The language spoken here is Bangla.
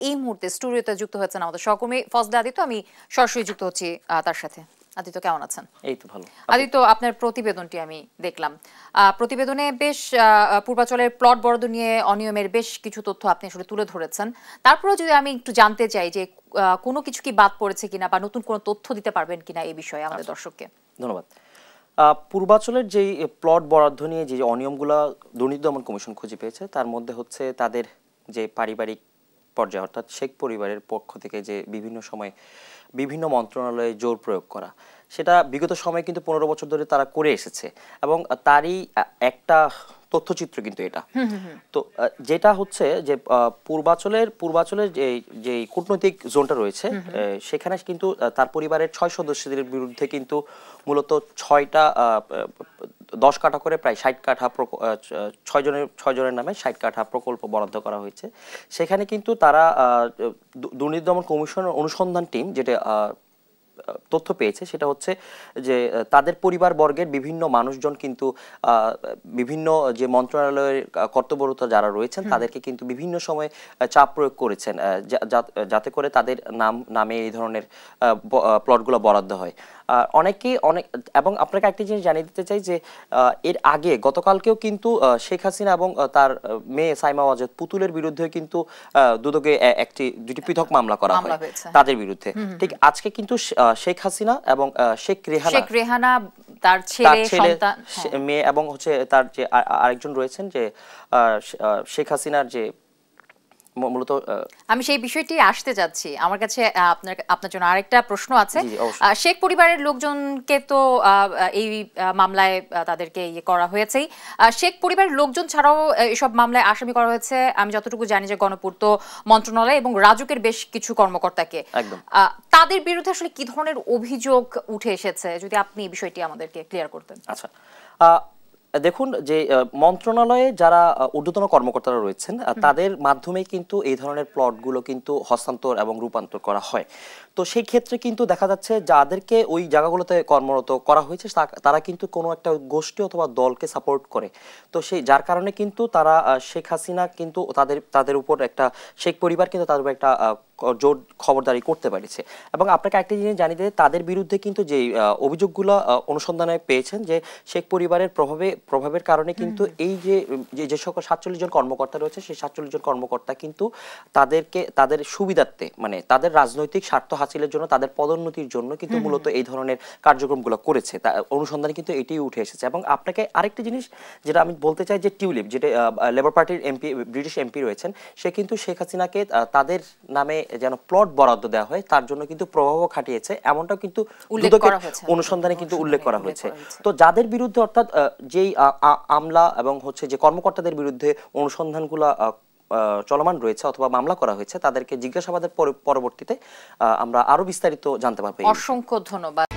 এই মুহূর্তে স্টুডিওতে যুক্ত হয়েছেন আমাদের সহকর্মী ফজলে আদিত্য। আমি সরাসরি যুক্ত হচ্ছি তার সাথে। আদিত্য, কেমন আছেন? এই তো ভালো। আদিত্য, আপনার প্রতিবেদনটি আমি দেখলাম। প্রতিবেদনে বেশ পূর্বাচলের প্লট বরাদ্দ নিয়ে অনিয়মের বেশ কিছু তথ্য আপনি আসলে তুলে ধরেছেন। তারপরেও যদি আমি একটু জানতে চাই যে কোনো কিছু কি বাদ পড়েছে কিনা বা নতুন কোনো তথ্য দিতে পারবেন কিনা এই বিষয়ে আমাদের দর্শককে। ধন্যবাদ। পূর্বাচলের যেই প্লট বরাদ্দ নিয়ে যে অনিয়মগুলো দুর্নীতি দমন কমিশন খুঁজে পেয়েছে তার মধ্যে হচ্ছে তাদের যে পারিবারিক পর্যায়ে অর্থাৎ শেখ পরিবারের পক্ষ থেকে যে বিভিন্ন সময় বিভিন্ন মন্ত্রণালয়ে জোর প্রয়োগ করা, সেটা বিগত সময়ে কিন্তু 15 বছর ধরে তারা করে এসেছে এবং তারই একটা তথ্যচিত্র কিন্তু এটা। তো যেটা হচ্ছে যে পূর্বাচলের যে কূটনৈতিক জোনটা রয়েছে সেখানে কিন্তু তার পরিবারের 6 সদস্যদের বিরুদ্ধে কিন্তু মূলত 10 কাঠা করে প্রায় 60 কাঠা 6 জনের নামে 60 কাঠা প্রকল্প বরাদ্দ করা হয়েছে। সেখানে কিন্তু তারা দুর্নীতি দমন কমিশনের অনুসন্ধান টিম যেটা তথ্য পেয়েছে সেটা হচ্ছে যে তাদের পরিবার বর্গের বিভিন্ন মানুষজন কিন্তু বিভিন্ন যে মন্ত্রণালয়ের কর্তব্যরত যারা রয়েছেন তাদেরকে কিন্তু বিভিন্ন সময় চাপ প্রয়োগ করেছেন যাতে করে তাদের নামে এই ধরনের প্লটগুলো বরাদ্দ হয়। অনেকেই এবং আপনাকে একটা জিনিস জানিয়ে দিতে চাই যে এর আগে গতকালকেও কিন্তু শেখ হাসিনা এবং তার মেয়ে সাইমা ওয়াজেদ পুতুলের বিরুদ্ধে কিন্তু দুদকে দুটি পৃথক মামলা করা হয় তাদের বিরুদ্ধে। ঠিক আজকে কিন্তু শেখ হাসিনা এবং শেখ রেহানা তার ছেলে সন্তান মেয়ে এবং হচ্ছে তার যে আরেকজন রয়েছেন যে শেখ হাসিনার যে মূলত আমি সেই বিষয়টি আসতে যাচ্ছি। আমার কাছে আপনার জন্য আরেকটা প্রশ্ন আছে। শেখ পরিবারের লোকজনকে তো এই মামলায় তাদেরকে করা হয়েছেই। শেখ পরিবারের লোকজন ছাড়াও এসব মামলায় আসামি করা হয়েছে আমি যতটুকু জানি যে গণপূর্ত মন্ত্রণালয় এবং রাজুকের বেশ কিছু কর্মকর্তাকে। তাদের বিরুদ্ধে আসলে কি ধরনের অভিযোগ উঠে এসেছে যদি আপনি এই বিষয়টি আমাদেরকে ক্লিয়ার করতেন। আচ্ছা, দেখুন যে মন্ত্রণালয়ে যারা ঊর্ধ্বতন কর্মকর্তারা রয়েছেন তাদের মাধ্যমে কিন্তু এই ধরনের প্লটগুলো কিন্তু হস্তান্তর এবং রূপান্তর করা হয়। তো সেই ক্ষেত্রে কিন্তু দেখা যাচ্ছে যাদেরকে ওই জায়গাগুলোতে কর্মরত করা হয়েছে তারা কিন্তু কোনো একটা গোষ্ঠী অথবা দলকে সাপোর্ট করে। তো সেই যার কারণে কিন্তু তারা শেখ হাসিনা কিন্তু তাদের উপর একটা শেখ পরিবার কিন্তু তাদের উপর একটা জোর খবরদারি করতে পারেছে। এবং আপনাকে একটা জিনিস জানিয়ে দিই, তাদের বিরুদ্ধে কিন্তু যে অভিযোগগুলো অনুসন্ধানে পেয়েছেন যে শেখ পরিবারের প্রভাবের কারণে কিন্তু এই যে সকল 47 জন কর্মকর্তা রয়েছে সেই 47 জন কর্মকর্তা কিন্তু তাদের সুবিধার্থে মানে তাদের রাজনৈতিক স্বার্থ হাসিলের জন্য তাদের পদোন্নতির জন্য কিন্তু মূলত এই ধরনের কার্যক্রমগুলো করেছে। অনুসন্ধানে কিন্তু এটাই উঠে এসেছে। এবং আপনাকে আরেকটা জিনিস যেটা আমি বলতে চাই যে টিউলিপ যেটা লেবার পার্টির এমপি ব্রিটিশ এমপি রয়েছেন সে কিন্তু শেখ হাসিনাকে তাদের নামে যেন প্লট বরাদ্দ দেওয়া হয় তার জন্য কিন্তু প্রভাবও খাটিয়েছে এমনটাও কিন্তু অনুসন্ধানে কিন্তু উল্লেখ করা হয়েছে। তো যাদের বিরুদ্ধে অর্থাৎ যেই আমলা এবং হচ্ছে যে কর্মকর্তাদের বিরুদ্ধে অনুসন্ধানগুলো চলমান রয়েছে অথবা মামলা করা হয়েছে তাদেরকে জিজ্ঞাসাবাদের পরবর্তীতে আমরা আরো বিস্তারিত জানতে পারবো। অসংখ্য ধন্যবাদ।